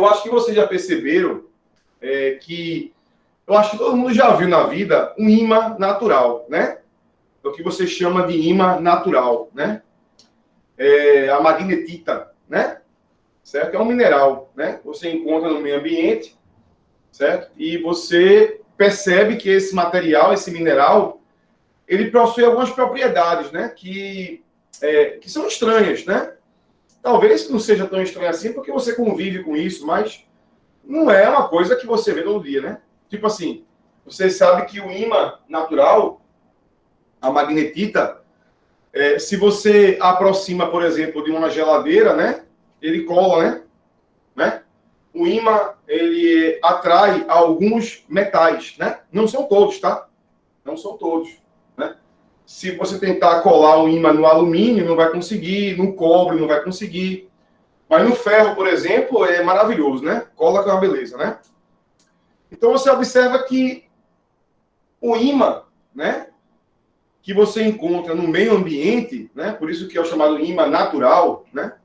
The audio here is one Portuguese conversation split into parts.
eu acho que vocês já perceberam que... Eu acho que todo mundo já viu na vida um ímã natural, né? O que você chama de ímã natural, né? A magnetita, né? Certo? É um mineral, né? Você encontra no meio ambiente, certo? E você percebe que esse material, esse mineral, ele possui algumas propriedades, né? Que são estranhas, né? Talvez não seja tão estranho assim, porque você convive com isso, mas não é uma coisa que você vê todo dia, né? Tipo assim, você sabe que o ímã natural, a magnetita, se você aproxima, por exemplo, de uma geladeira, né? Ele cola, né? O ímã, ele atrai alguns metais, né? Não são todos, tá? Não são todos, né? Se você tentar colar um ímã no alumínio, não vai conseguir, no cobre não vai conseguir. Mas no ferro, por exemplo, é maravilhoso, né? Cola com uma beleza, né? Então você observa que o ímã, né, que você encontra no meio ambiente, né, por isso que é o chamado ímã natural, né,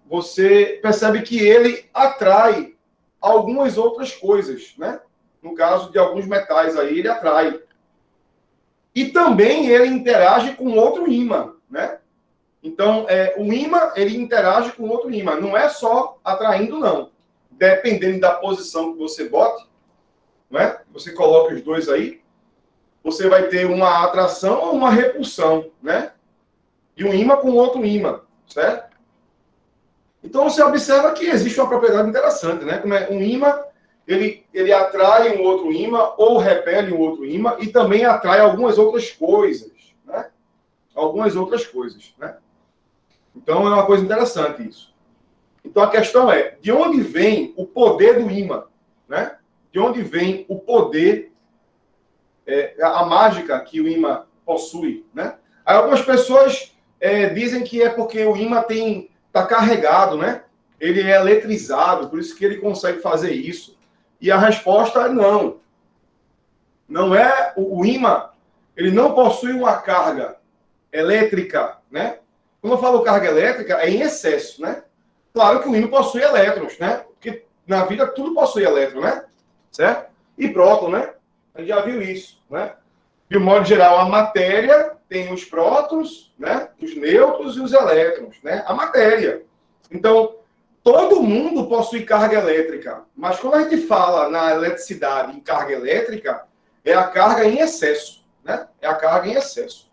você percebe que ele atrai algumas outras coisas, né? No caso de alguns metais aí, ele atrai. E também ele interage com outro ímã, né? Então, o ímã, ele interage com outro ímã. Não é só atraindo, não. Dependendo da posição que você bote, né? Você coloca os dois aí, você vai ter uma atração ou uma repulsão, né? De um ímã com outro ímã, certo? Então, você observa que existe uma propriedade interessante, né? Como um ímã, ele atrai um outro ímã ou repele um outro ímã e também atrai algumas outras coisas, né? Algumas outras coisas, né? Então, é uma coisa interessante isso. Então, a questão é, de onde vem o poder do ímã, né? De onde vem o poder, a mágica que o ímã possui, né? Aí algumas pessoas dizem que é porque o ímã está carregado, né? Ele é eletrizado, por isso que ele consegue fazer isso. E a resposta é não. Não é o ímã, ele não possui uma carga elétrica, né? Quando eu falo carga elétrica, é em excesso, né? Claro que o ímã possui elétrons, né? Porque na vida tudo possui elétron, né? Certo? E próton, né? A gente já viu isso, né? De um modo geral, a matéria tem os prótons, né? Os nêutrons e os elétrons, né? A matéria. Então, todo mundo possui carga elétrica, mas quando a gente fala na eletricidade em carga elétrica, é a carga em excesso, né? É a carga em excesso.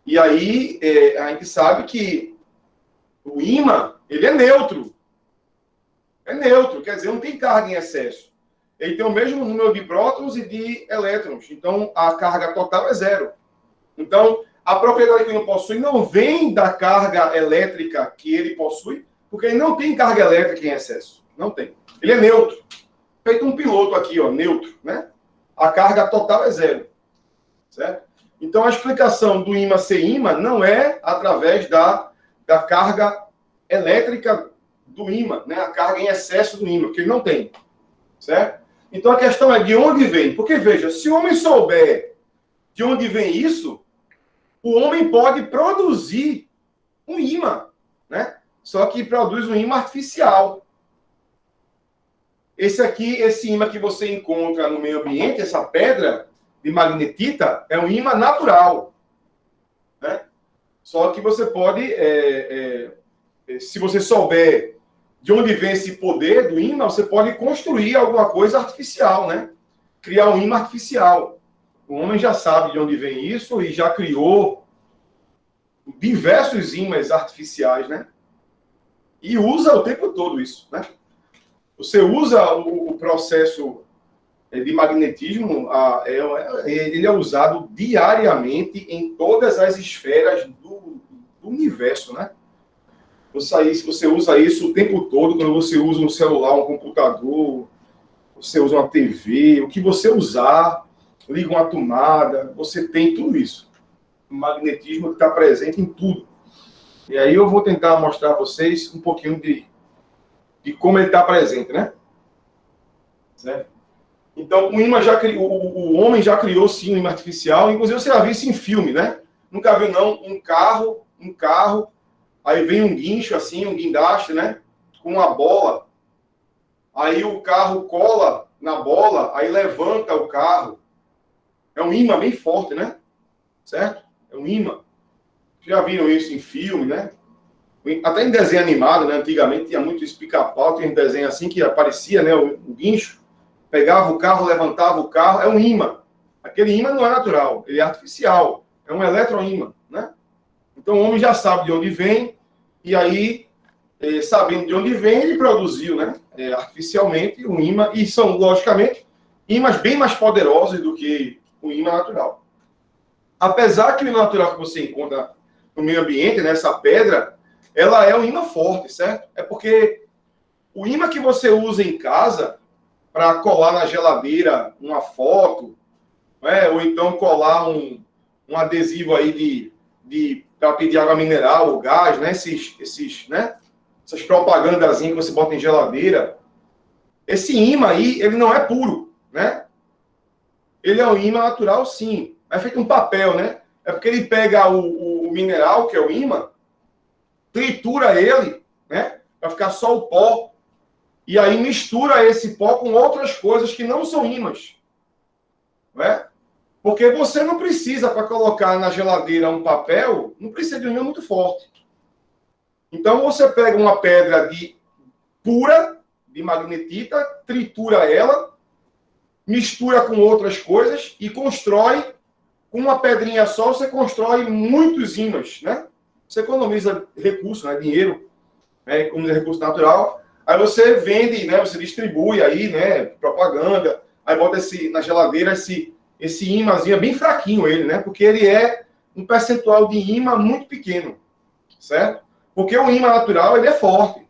E aí, a gente sabe que o ímã, ele é neutro. É neutro, quer dizer, não tem carga em excesso. Ele tem o mesmo número de prótons e de elétrons. Então, a carga total é zero. Então, a propriedade que ele possui não vem da carga elétrica que ele possui, porque ele não tem carga elétrica em excesso. Não tem. Ele é neutro. Feito um piloto aqui, ó, neutro, né? A carga total é zero. Certo? Então, a explicação do ímã ser ímã não é através da carga elétrica do ímã, né? A carga em excesso do ímã, que ele não tem. Certo? Então, a questão é de onde vem. Porque, veja, se o homem souber de onde vem isso, o homem pode produzir um ímã, né? Só que produz um ímã artificial. Esse ímã que você encontra no meio ambiente, essa pedra de magnetita, é um ímã natural, né? Só que você pode, se você souber de onde vem esse poder do ímã, você pode construir alguma coisa artificial, né? Criar um ímã artificial. O homem já sabe de onde vem isso e já criou diversos ímãs artificiais, né? E usa o tempo todo isso, né? Você usa o processo de magnetismo, ele é usado diariamente em todas as esferas do universo, né? Você usa isso o tempo todo, quando você usa um celular, um computador, você usa uma TV, o que você usar, liga uma tomada, você tem tudo isso. O magnetismo está presente em tudo. E aí eu vou tentar mostrar a vocês um pouquinho de como ele está presente, né? Certo? Então, o homem já criou, sim, um ímã artificial. Inclusive, você já viu isso em filme, né? Nunca viu, não, um carro, aí vem um guincho, assim, um guindaste, né? com uma bola, aí o carro cola na bola, aí levanta o carro. É um imã bem forte, né? Certo? É um imã. Já viram isso em filme, né? Até em desenho animado, né? Antigamente tinha muito isso, pica-pau, tinha um desenho assim que aparecia, né? O guincho, pegava o carro, levantava o carro, é um imã. Aquele imã não é natural, ele é artificial, é um eletroímã, né? Então o homem já sabe de onde vem, e aí, sabendo de onde vem, ele produziu, né? Artificialmente um imã, e são, logicamente, imãs bem mais poderosos do que o imã natural. Apesar que o imã natural que você encontra no meio ambiente, nessa pedra, ela é um imã forte, certo? É porque o imã que você usa em casa para colar na geladeira uma foto, né? Ou então colar um adesivo aí para pedir água mineral ou gás, né? Né? Essas propagandazinhas que você bota em geladeira. Esse imã aí, ele não é puro, né? Ele é um imã natural, sim. É feito um papel, né? É porque ele pega o mineral, que é o imã, tritura ele, né? Para ficar só o pó. E aí mistura esse pó com outras coisas que não são ímãs. Não é? Porque você não precisa, para colocar na geladeira um papel, não precisa de um imã muito forte. Então você pega uma pedra pura, de magnetita, tritura ela, mistura com outras coisas e constrói, com uma pedrinha só, você constrói muitos ímãs, né? Você economiza recurso, né? Dinheiro, né? Como recurso natural. Aí você vende, né? Você distribui aí, né? Propaganda. Aí bota na geladeira esse ímãzinho, é bem fraquinho ele, né? Porque ele é um percentual de ímã muito pequeno, certo? Porque o ímã natural, ele é forte.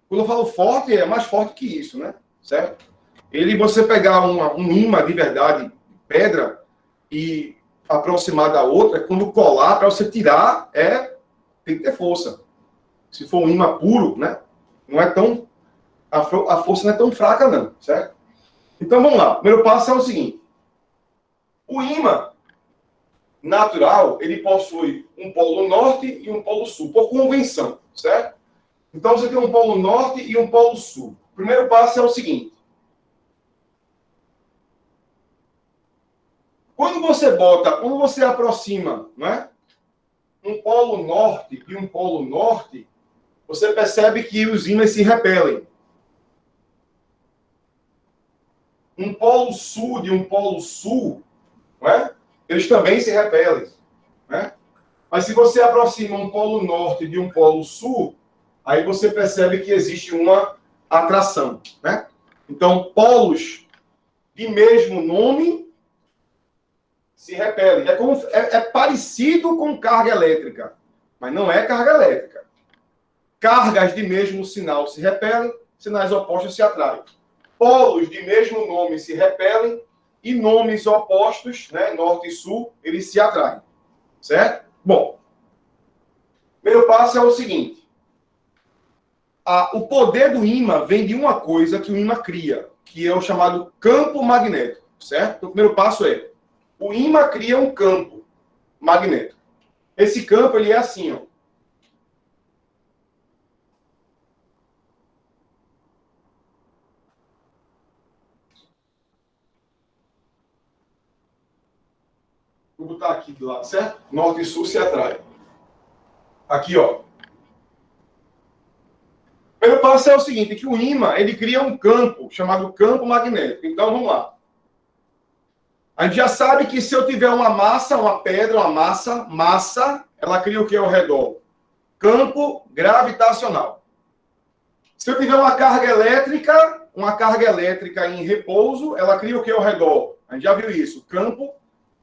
Quando eu falo forte, é mais forte que isso, né? Certo? Você pegar um ímã de verdade, pedra, e aproximar da outra, quando colar, para você tirar, tem que ter força. Se for um imã puro, né? Não é tão. A força não é tão fraca, não, certo? Então vamos lá. O primeiro passo é o seguinte: o ímã natural, ele possui um polo norte e um polo sul, por convenção, certo? Então você tem um polo norte e um polo sul. O primeiro passo é o seguinte: quando você aproxima, né, um polo norte e um polo norte, você percebe que os ímãs se repelem. Um polo sul e um polo sul, né, eles também se repelem, né? Mas se você aproxima um polo norte de um polo sul, aí você percebe que existe uma atração, né? Então, polos de mesmo nome se repelem. É parecido com carga elétrica, mas não é carga elétrica. Cargas de mesmo sinal se repelem, sinais opostos se atraem. Polos de mesmo nome se repelem e nomes opostos, né, norte e sul, eles se atraem. Certo? Bom, o primeiro passo é o seguinte: o poder do ímã vem de uma coisa que o ímã cria, que é o chamado campo magnético. Certo? Então, o primeiro passo é: o ímã cria um campo magnético. Esse campo, ele é assim, ó. Vou botar aqui do lado, certo? Norte e sul se atraem. Aqui, ó. O primeiro passo é o seguinte, que o ímã, ele cria um campo, chamado campo magnético. Então, vamos lá. A gente já sabe que se eu tiver uma massa, uma pedra, uma massa, ela cria o que ao redor? Campo gravitacional. Se eu tiver uma carga elétrica em repouso, ela cria o que ao redor? A gente já viu isso, campo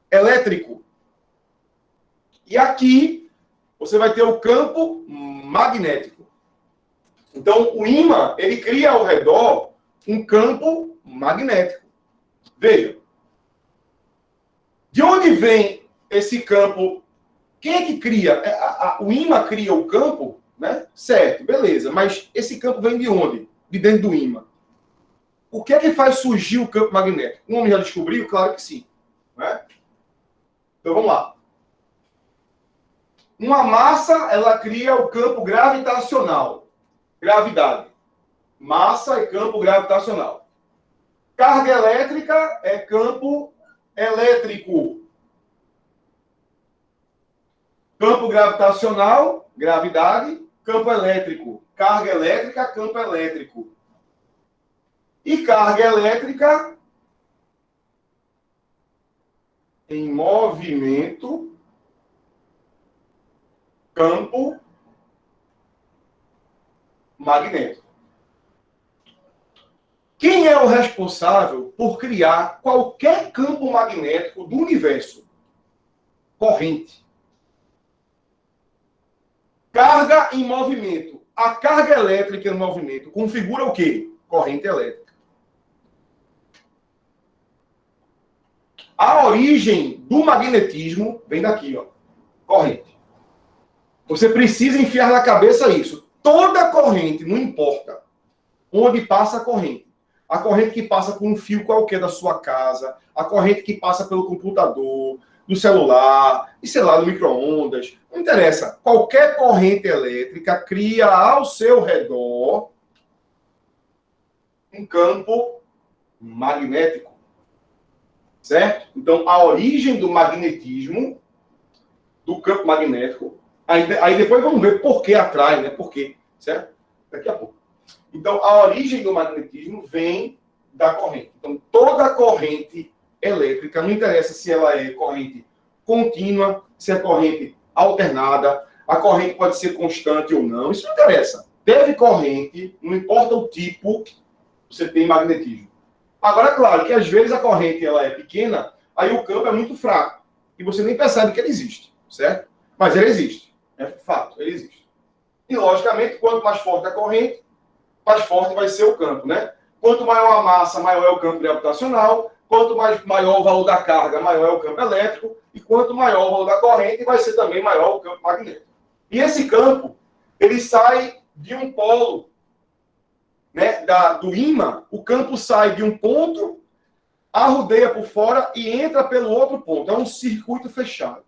elétrico. E aqui, você vai ter o campo magnético. Então, o ímã, ele cria ao redor um campo magnético. Veja. De onde vem esse campo? Quem é que cria? O ímã cria o campo, né? Certo, beleza. Mas esse campo vem de onde? De dentro do ímã. O que é que faz surgir o campo magnético? O homem já descobriu? Claro que sim. Né? Então, vamos lá. Uma massa, ela cria o campo gravitacional. gravidade. Massa é campo gravitacional. Carga elétrica é campo elétrico. Campo gravitacional, gravidade, campo elétrico. Carga elétrica, campo elétrico. E carga elétrica em movimento, campo magnético. Quem é o responsável por criar qualquer campo magnético do universo? Corrente. Carga em movimento. A carga elétrica em movimento configura o quê? Corrente elétrica. A origem do magnetismo vem daqui, ó. Corrente. Você precisa enfiar na cabeça isso. Toda corrente, não importa onde passa a corrente. A corrente que passa por um fio qualquer da sua casa, a corrente que passa pelo computador, do celular, e sei lá, do micro-ondas, não interessa. Qualquer corrente elétrica cria ao seu redor um campo magnético. Certo? Então, a origem do magnetismo, do campo magnético, aí depois vamos ver por que atrai, né? Por quê, certo? Daqui a pouco. Então, a origem do magnetismo vem da corrente. Então, toda corrente elétrica, não interessa se ela é corrente contínua, se é corrente alternada, a corrente pode ser constante ou não, isso não interessa. Teve corrente, não importa o tipo, você tem magnetismo. Agora, claro que às vezes a corrente ela é pequena, aí o campo é muito fraco, e você nem percebe que ele existe, certo? Mas ele existe, é fato, ele existe. E, logicamente, quanto mais forte a corrente, mais forte vai ser o campo, né? Quanto maior a massa, maior é o campo gravitacional. Quanto maior o valor da carga, maior é o campo elétrico. E quanto maior o valor da corrente, vai ser também maior o campo magnético. E esse campo, ele sai de um polo, né? Do ímã, o campo sai de um ponto, arrodeia por fora e entra pelo outro ponto. É um circuito fechado.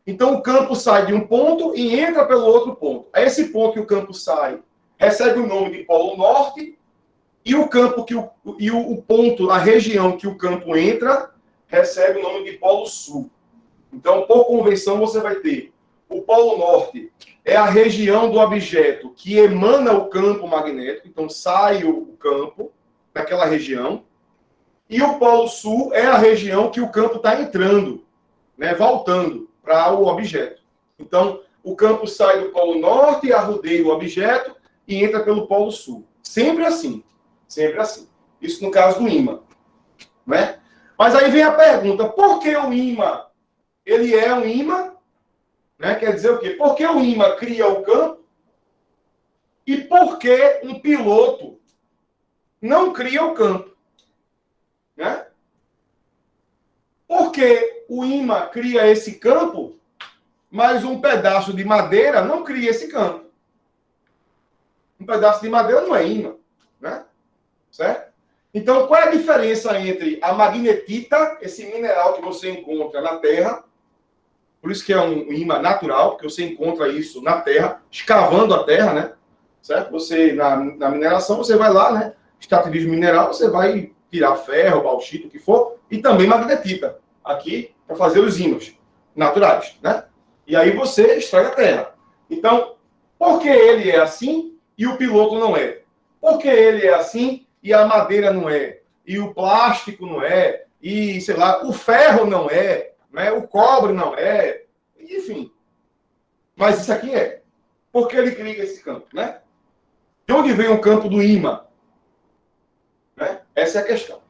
Então, o campo sai de um ponto e entra pelo outro ponto. É esse ponto que o campo sai recebe o nome de polo norte, e o campo o ponto, a região que o campo entra, recebe o nome de polo sul. Então, por convenção, você vai ter o polo norte é a região do objeto que emana o campo magnético, então sai o campo daquela região, e o polo sul é a região que o campo está entrando, né, voltando para o objeto. Então, o campo sai do polo norte, arrodeia o objeto, e entra pelo polo sul. Sempre assim. Sempre assim. Isso no caso do ímã. Né? Mas aí vem a pergunta, por que o ímã, ele é um ímã? Né? Quer dizer o quê? Por que o ímã cria o campo? E por que um piloto não cria o campo? Né? Por que o ímã cria esse campo, mas um pedaço de madeira não cria esse campo? Um pedaço de madeira não é ímã, né? Certo? Então, qual é a diferença entre a magnetita, esse mineral que você encontra na Terra, por isso que é um ímã natural, porque você encontra isso na Terra, escavando a Terra, né? Certo? Você, na mineração, você vai lá, né? Extrativismo mineral, você vai tirar ferro, bauxita, o que for, e também magnetita, aqui, para fazer os ímãs naturais, né? E aí você extrai a Terra. Então, por que ele é assim e o piloto não é? Por que ele é assim e a madeira não é? E o plástico não é? E, sei lá, o ferro não é? Né? O cobre não é? Enfim. Mas isso aqui é. Por que ele cria esse campo, né? De onde vem o campo do ímã? Né? Essa é a questão.